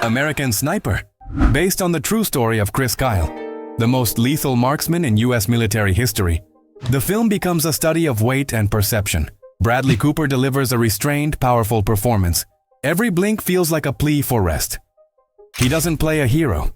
American Sniper, based on the true story of Chris Kyle, the most lethal marksman in U.S. military history. The film becomes a study of weight and perception. Bradley Cooper delivers a restrained, powerful performance. Every blink feels like a plea for rest. He doesn't play a hero.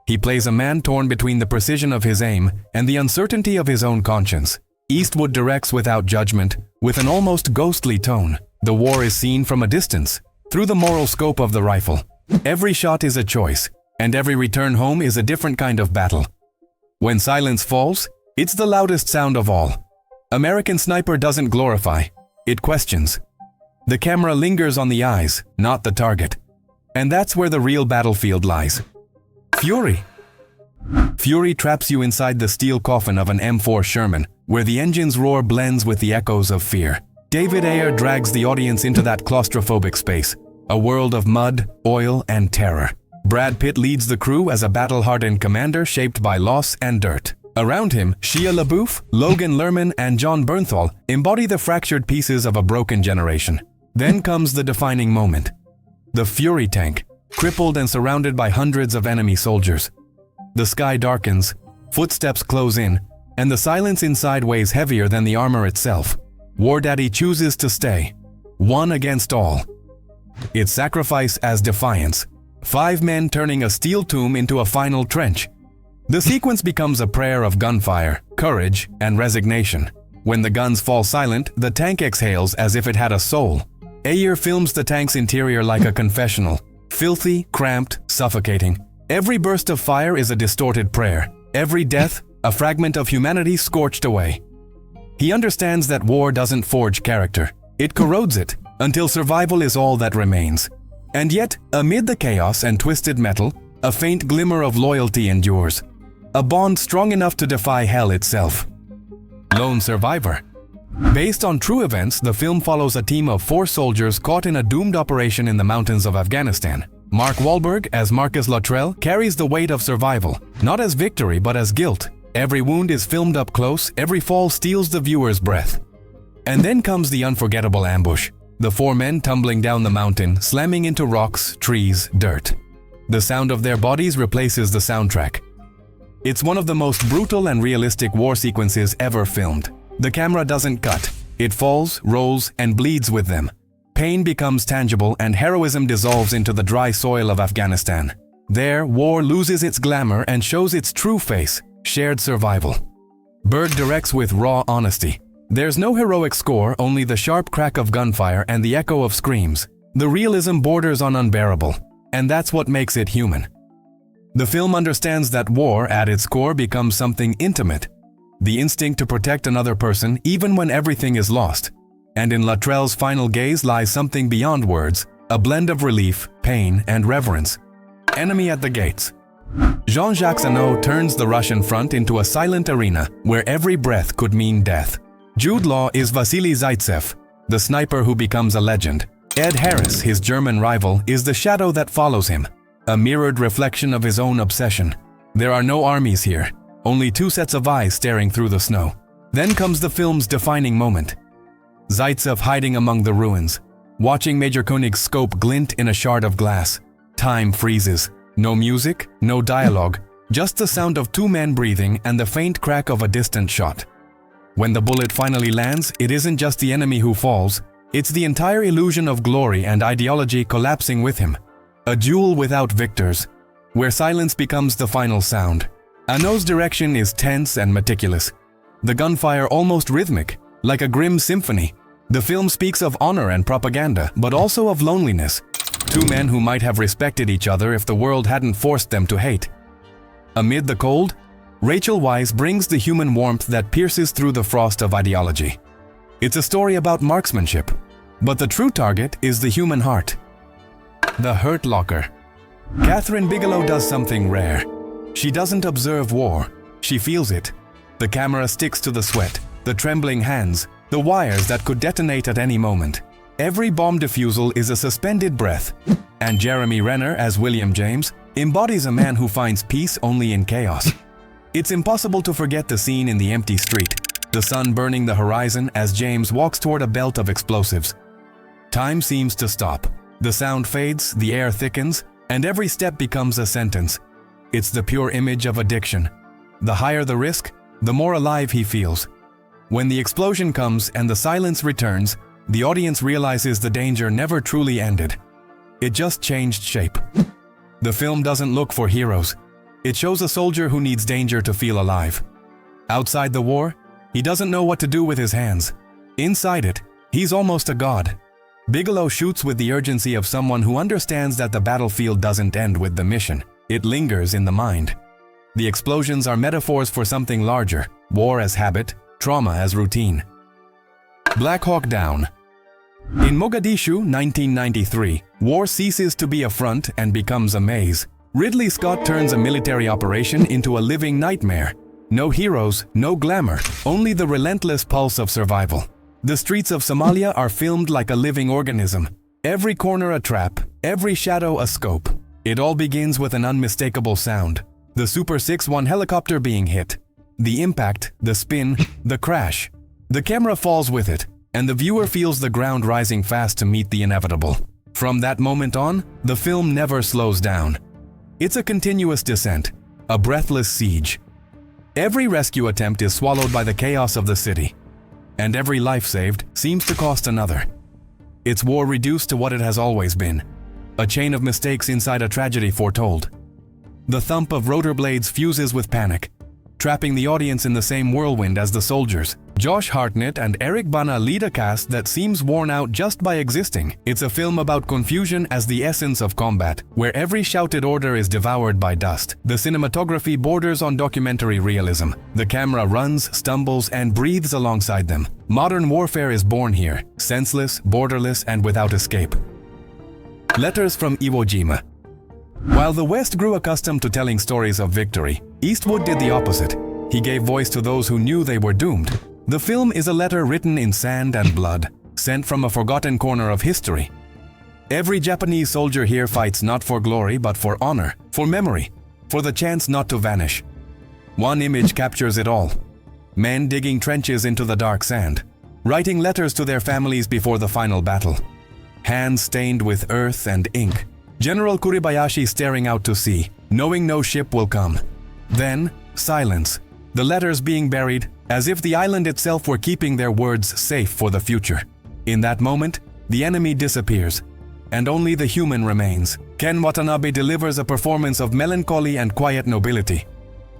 He plays a man torn between the precision of his aim and the uncertainty of his own conscience. Eastwood directs without judgment, with an almost ghostly tone. The war is seen from a distance, through the moral scope of the rifle. Every shot is a choice, and every return home is a different kind of battle. When silence falls, it's the loudest sound of all. American Sniper doesn't glorify, it questions. The camera lingers on the eyes, not the target. And that's where the real battlefield lies. Fury. Fury traps you inside the steel coffin of an M4 Sherman, where the engine's roar blends with the echoes of fear. David Ayer drags the audience into that claustrophobic space, a world of mud, oil, and terror. Brad Pitt leads the crew as a battle-hardened commander shaped by loss and dirt. Around him, Shia LaBeouf, Logan Lerman, and Jon Bernthal embody the fractured pieces of a broken generation. Then comes the defining moment. The Fury tank, crippled and surrounded by hundreds of enemy soldiers. The sky darkens, footsteps close in, and the silence inside weighs heavier than the armor itself. War Daddy chooses to stay, one against all. It's sacrifice as defiance. 5 men turning a steel tomb into a final trench. The sequence becomes a prayer of gunfire, courage, and resignation. When the guns fall silent, the tank exhales as if it had a soul. Ayer films the tank's interior like a confessional. Filthy, cramped, suffocating. Every burst of fire is a distorted prayer. Every death, a fragment of humanity scorched away. He understands that war doesn't forge character. It corrodes it, until survival is all that remains. And yet, amid the chaos and twisted metal, a faint glimmer of loyalty endures. A bond strong enough to defy hell itself. Lone Survivor. Based on true events, the film follows a team of 4 soldiers caught in a doomed operation in the mountains of Afghanistan. Mark Wahlberg, as Marcus Luttrell, carries the weight of survival, not as victory but as guilt. Every wound is filmed up close, every fall steals the viewer's breath. And then comes the unforgettable ambush. The 4 men tumbling down the mountain, slamming into rocks, trees, dirt. The sound of their bodies replaces the soundtrack. It's one of the most brutal and realistic war sequences ever filmed. The camera doesn't cut. It falls, rolls, and bleeds with them. Pain becomes tangible and heroism dissolves into the dry soil of Afghanistan. There, war loses its glamour and shows its true face, shared survival. Berg directs with raw honesty. There's no heroic score, only the sharp crack of gunfire and the echo of screams. The realism borders on unbearable, and that's what makes it human. The film understands that war, at its core, becomes something intimate. The instinct to protect another person even when everything is lost. And in Luttrell's final gaze lies something beyond words, a blend of relief, pain, and reverence. Enemy at the gates. Jean-Jacques Annaud turns the Russian front into a silent arena where every breath could mean death. Jude Law is Vasily Zaitsev, the sniper who becomes a legend. Ed Harris, his German rival, is the shadow that follows him, a mirrored reflection of his own obsession. There are no armies here, only 2 sets of eyes staring through the snow. Then comes the film's defining moment. Zaitsev hiding among the ruins, watching Major Koenig's scope glint in a shard of glass. Time freezes. No music, no dialogue, just the sound of 2 men breathing and the faint crack of a distant shot. When the bullet finally lands, it isn't just the enemy who falls, it's the entire illusion of glory and ideology collapsing with him. A duel without victors, where silence becomes the final sound. Annaud's direction is tense and meticulous. The gunfire almost rhythmic, like a grim symphony. The film speaks of honor and propaganda, but also of loneliness. 2 men who might have respected each other if the world hadn't forced them to hate. Amid the cold, Rachel Weisz brings the human warmth that pierces through the frost of ideology. It's a story about marksmanship, but the true target is the human heart. The Hurt Locker. Catherine Bigelow does something rare. She doesn't observe war, she feels it. The camera sticks to the sweat, the trembling hands, the wires that could detonate at any moment. Every bomb defusal is a suspended breath, and Jeremy Renner, as William James, embodies a man who finds peace only in chaos. It's impossible to forget the scene in the empty street, the sun burning the horizon as James walks toward a belt of explosives. Time seems to stop. The sound fades, the air thickens, and every step becomes a sentence. It's the pure image of addiction. The higher the risk, the more alive he feels. When the explosion comes and the silence returns, the audience realizes the danger never truly ended. It just changed shape. The film doesn't look for heroes. It shows a soldier who needs danger to feel alive. Outside the war, he doesn't know what to do with his hands. Inside it, he's almost a god. Bigelow shoots with the urgency of someone who understands that the battlefield doesn't end with the mission. It lingers in the mind. The explosions are metaphors for something larger, war as habit, trauma as routine. Black Hawk Down. In Mogadishu, 1993, war ceases to be a front and becomes a maze. Ridley Scott turns a military operation into a living nightmare. No heroes, no glamour, only the relentless pulse of survival. The streets of Somalia are filmed like a living organism. Every corner a trap, every shadow a scope. It all begins with an unmistakable sound. The Super 6-1 helicopter being hit. The impact, the spin, the crash. The camera falls with it, and the viewer feels the ground rising fast to meet the inevitable. From that moment on, the film never slows down. It's a continuous descent, a breathless siege. Every rescue attempt is swallowed by the chaos of the city, and every life saved seems to cost another. It's war reduced to what it has always been, a chain of mistakes inside a tragedy foretold. The thump of rotor blades fuses with panic, trapping the audience in the same whirlwind as the soldiers. Josh Hartnett and Eric Bana lead a cast that seems worn out just by existing. It's a film about confusion as the essence of combat, where every shouted order is devoured by dust. The cinematography borders on documentary realism. The camera runs, stumbles, and breathes alongside them. Modern warfare is born here, senseless, borderless, and without escape. Letters from Iwo Jima. While the West grew accustomed to telling stories of victory, Eastwood did the opposite. He gave voice to those who knew they were doomed. The film is a letter written in sand and blood, sent from a forgotten corner of history. Every Japanese soldier here fights not for glory but for honor, for memory, for the chance not to vanish. One image captures it all. Men digging trenches into the dark sand, writing letters to their families before the final battle. Hands stained with earth and ink. General Kuribayashi staring out to sea, knowing no ship will come. Then, silence. The letters being buried, as if the island itself were keeping their words safe for the future. In that moment, the enemy disappears, and only the human remains. Ken Watanabe delivers a performance of melancholy and quiet nobility.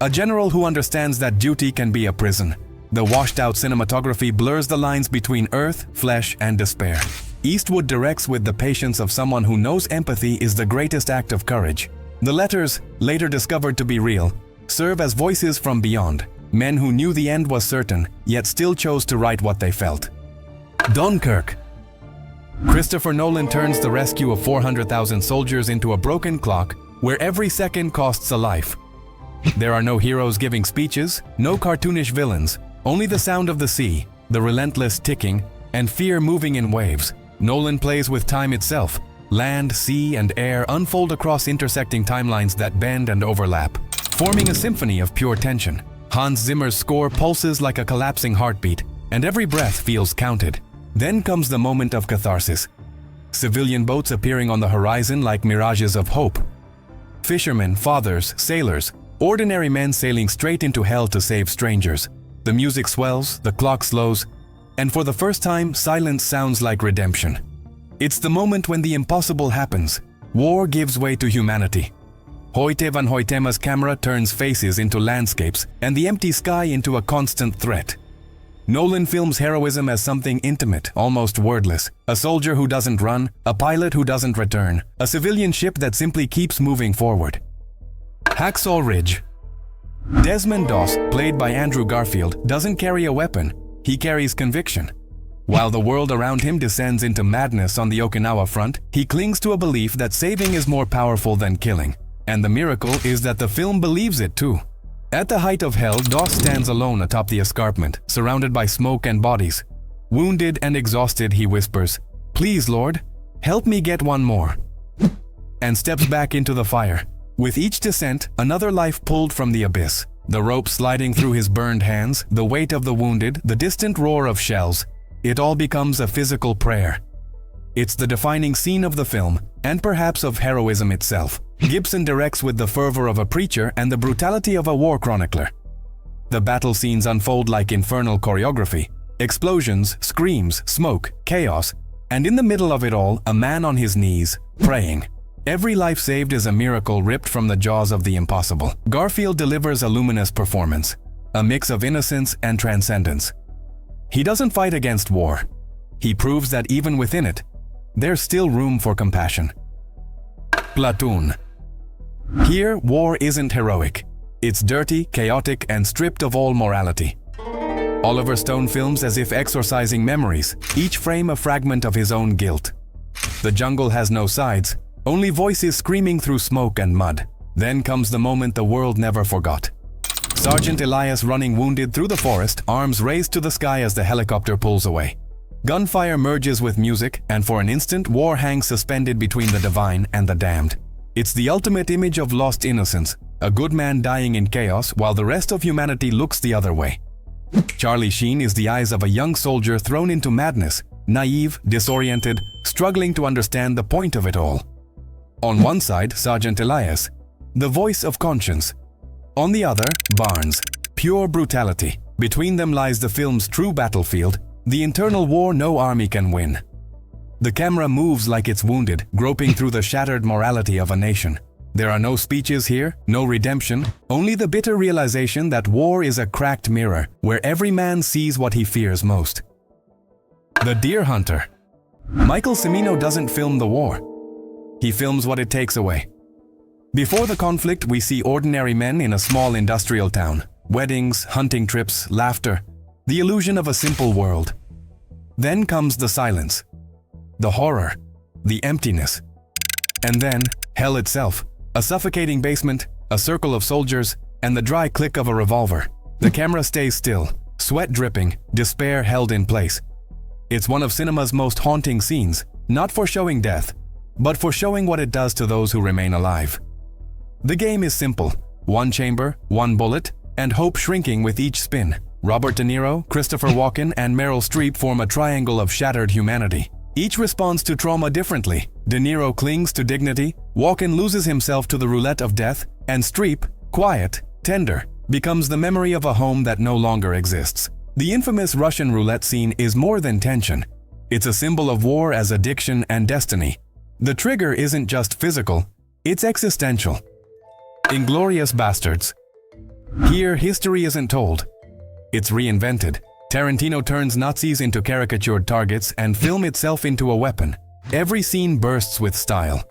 A general who understands that duty can be a prison. The washed-out cinematography blurs the lines between earth, flesh, and despair. Eastwood directs with the patience of someone who knows empathy is the greatest act of courage. The letters, later discovered to be real, serve as voices from beyond. Men who knew the end was certain, yet still chose to write what they felt. Dunkirk. Christopher Nolan turns the rescue of 400,000 soldiers into a broken clock where every second costs a life. There are no heroes giving speeches, no cartoonish villains, only the sound of the sea, the relentless ticking, and fear moving in waves. Nolan plays with time itself. Land, sea, and air unfold across intersecting timelines that bend and overlap, forming a symphony of pure tension. Hans Zimmer's score pulses like a collapsing heartbeat, and every breath feels counted. Then comes the moment of catharsis. Civilian boats appearing on the horizon like mirages of hope. Fishermen, fathers, sailors, ordinary men sailing straight into hell to save strangers. The music swells, the clock slows, and for the first time, silence sounds like redemption. It's the moment when the impossible happens. War gives way to humanity. Hoyte van Hoytema's camera turns faces into landscapes and the empty sky into a constant threat. Nolan films heroism as something intimate, almost wordless. A soldier who doesn't run, a pilot who doesn't return, a civilian ship that simply keeps moving forward. Hacksaw Ridge. Desmond Doss, played by Andrew Garfield, doesn't carry a weapon. He carries conviction. While the world around him descends into madness on the Okinawa front, he clings to a belief that saving is more powerful than killing. And the miracle is that the film believes it too. At the height of hell, Doss stands alone atop the escarpment, surrounded by smoke and bodies. Wounded and exhausted, he whispers, "Please, Lord, help me get one more," and steps back into the fire. With each descent, another life pulled from the abyss. The rope sliding through his burned hands, the weight of the wounded, the distant roar of shells. It all becomes a physical prayer. It's the defining scene of the film, and perhaps of heroism itself. Gibson directs with the fervor of a preacher and the brutality of a war chronicler. The battle scenes unfold like infernal choreography. Explosions, screams, smoke, chaos, and in the middle of it all, a man on his knees, praying. Every life saved is a miracle ripped from the jaws of the impossible. Garfield delivers a luminous performance, a mix of innocence and transcendence. He doesn't fight against war. He proves that even within it, there's still room for compassion. Platoon. Here, war isn't heroic. It's dirty, chaotic, and stripped of all morality. Oliver Stone films as if exorcising memories, each frame a fragment of his own guilt. The jungle has no sides, only voices screaming through smoke and mud. Then comes the moment the world never forgot. Sergeant Elias running wounded through the forest, arms raised to the sky as the helicopter pulls away. Gunfire merges with music, and for an instant, war hangs suspended between the divine and the damned. It's the ultimate image of lost innocence, a good man dying in chaos while the rest of humanity looks the other way. Charlie Sheen is the eyes of a young soldier thrown into madness, naive, disoriented, struggling to understand the point of it all. On one side, Sergeant Elias, the voice of conscience. On the other, Barnes, pure brutality. Between them lies the film's true battlefield, the internal war no army can win. The camera moves like it's wounded, groping through the shattered morality of a nation. There are no speeches here, no redemption, only the bitter realization that war is a cracked mirror where every man sees what he fears most. The Deer Hunter. Michael Cimino doesn't film the war. He films what it takes away. Before the conflict, we see ordinary men in a small industrial town. Weddings, hunting trips, laughter, the illusion of a simple world. Then comes the silence, the horror, the emptiness. And then, hell itself. A suffocating basement, a circle of soldiers, and the dry click of a revolver. The camera stays still, sweat dripping, despair held in place. It's one of cinema's most haunting scenes, not for showing death, but for showing what it does to those who remain alive. The game is simple: one chamber, one bullet, and hope shrinking with each spin. Robert De Niro, Christopher Walken, and Meryl Streep form a triangle of shattered humanity. Each responds to trauma differently. De Niro clings to dignity, Walken loses himself to the roulette of death, and Streep, quiet, tender, becomes the memory of a home that no longer exists. The infamous Russian roulette scene is more than tension. It's a symbol of war as addiction and destiny. The trigger isn't just physical, it's existential. Inglourious Basterds. Here, history isn't told. It's reinvented. Tarantino turns Nazis into caricatured targets and film itself into a weapon. Every scene bursts with style.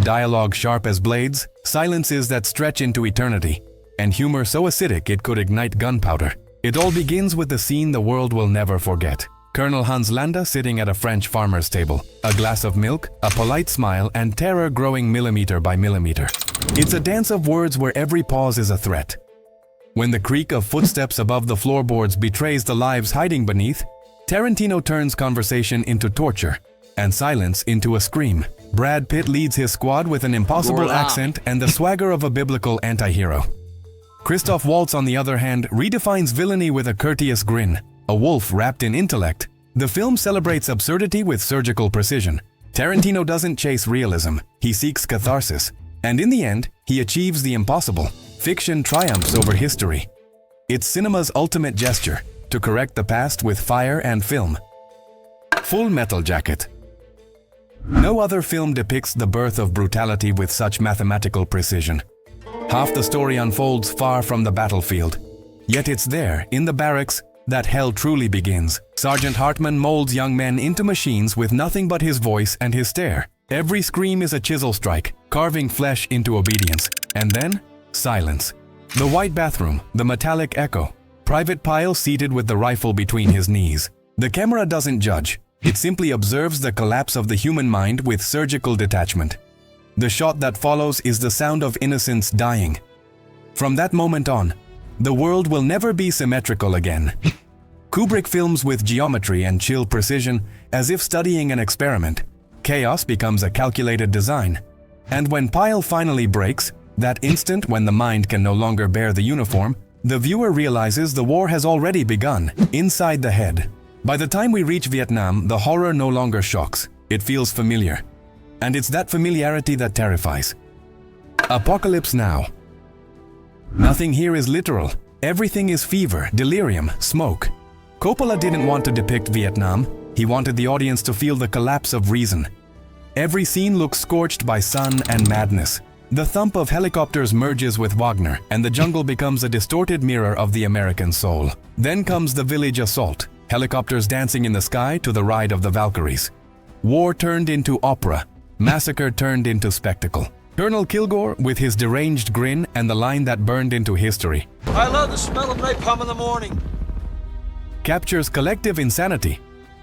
Dialogue sharp as blades, silences that stretch into eternity, and humor so acidic it could ignite gunpowder. It all begins with the scene the world will never forget. Colonel Hans Landa sitting at a French farmer's table. A glass of milk, a polite smile, and terror growing millimeter by millimeter. It's a dance of words where every pause is a threat. When the creak of footsteps above the floorboards betrays the lives hiding beneath, Tarantino turns conversation into torture and silence into a scream. Brad Pitt leads his squad with an impossible accent and the swagger of a biblical anti-hero. Christoph Waltz, on the other hand, redefines villainy with a courteous grin, a wolf wrapped in intellect. The film celebrates absurdity with surgical precision. Tarantino doesn't chase realism, he seeks catharsis. And in the end, he achieves the impossible. Fiction triumphs over history. It's cinema's ultimate gesture, to correct the past with fire and film. Full Metal Jacket. No other film depicts the birth of brutality with such mathematical precision. Half the story unfolds far from the battlefield. Yet it's there, in the barracks, that hell truly begins. Sergeant Hartman molds young men into machines with nothing but his voice and his stare. Every scream is a chisel strike, carving flesh into obedience. And then, silence. The white bathroom, the metallic echo. Private Pyle seated with the rifle between his knees. The camera doesn't judge. It simply observes the collapse of the human mind with surgical detachment. The shot that follows is the sound of innocence dying. From that moment on, the world will never be symmetrical again. Kubrick films with geometry and chill precision, as if studying an experiment. Chaos becomes a calculated design. And when Pyle finally breaks, that instant when the mind can no longer bear the uniform, the viewer realizes the war has already begun, inside the head. By the time we reach Vietnam, the horror no longer shocks. It feels familiar. And it's that familiarity that terrifies. Apocalypse Now. Nothing here is literal. Everything is fever, delirium, smoke. Coppola didn't want to depict Vietnam. He wanted the audience to feel the collapse of reason. Every scene looks scorched by sun and madness. The thump of helicopters merges with Wagner, and the jungle becomes a distorted mirror of the American soul. Then comes the village assault, helicopters dancing in the sky to the ride of the Valkyries. War turned into opera, massacre turned into spectacle. Colonel Kilgore, with his deranged grin and the line that burned into history, "I love the smell of napalm in the morning," captures collective insanity.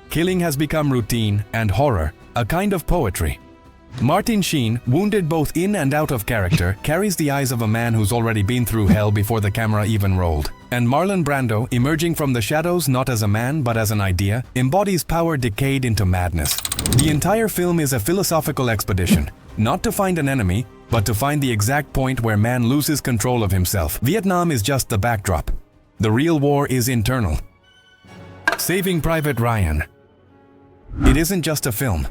Killing has become routine, and horror, a kind of poetry. Martin Sheen, wounded both in and out of character, carries the eyes of a man who's already been through hell before the camera even rolled. And Marlon Brando, emerging from the shadows not as a man but as an idea, embodies power decayed into madness. The entire film is a philosophical expedition, not to find an enemy, but to find the exact point where man loses control of himself. Vietnam is just the backdrop. The real war is internal. Saving Private Ryan. It isn't just a film.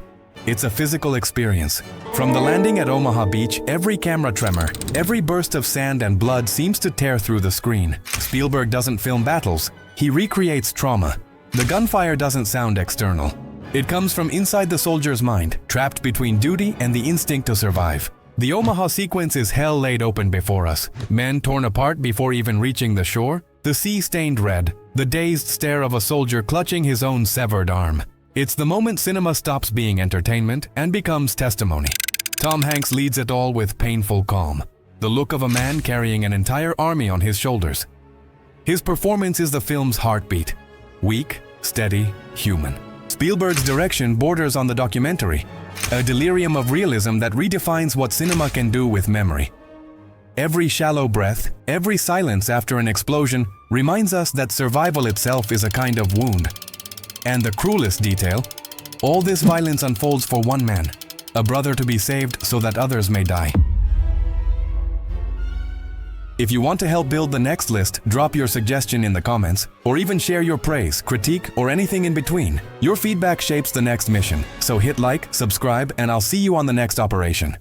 It's a physical experience. From the landing at Omaha Beach, every camera tremor, every burst of sand and blood seems to tear through the screen. Spielberg doesn't film battles, he recreates trauma. The gunfire doesn't sound external. It comes from inside the soldier's mind, trapped between duty and the instinct to survive. The Omaha sequence is hell laid open before us. Men torn apart before even reaching the shore, the sea stained red, the dazed stare of a soldier clutching his own severed arm. It's the moment cinema stops being entertainment and becomes testimony. Tom Hanks leads it all with painful calm, the look of a man carrying an entire army on his shoulders. His performance is the film's heartbeat, weak, steady, human. Spielberg's direction borders on the documentary, a delirium of realism that redefines what cinema can do with memory. Every shallow breath, every silence after an explosion reminds us that survival itself is a kind of wound. And the cruelest detail, all this violence unfolds for one man, a brother to be saved so that others may die. If you want to help build the next list, drop your suggestion in the comments, or even share your praise, critique, or anything in between. Your feedback shapes the next mission, so hit like, subscribe, and I'll see you on the next operation.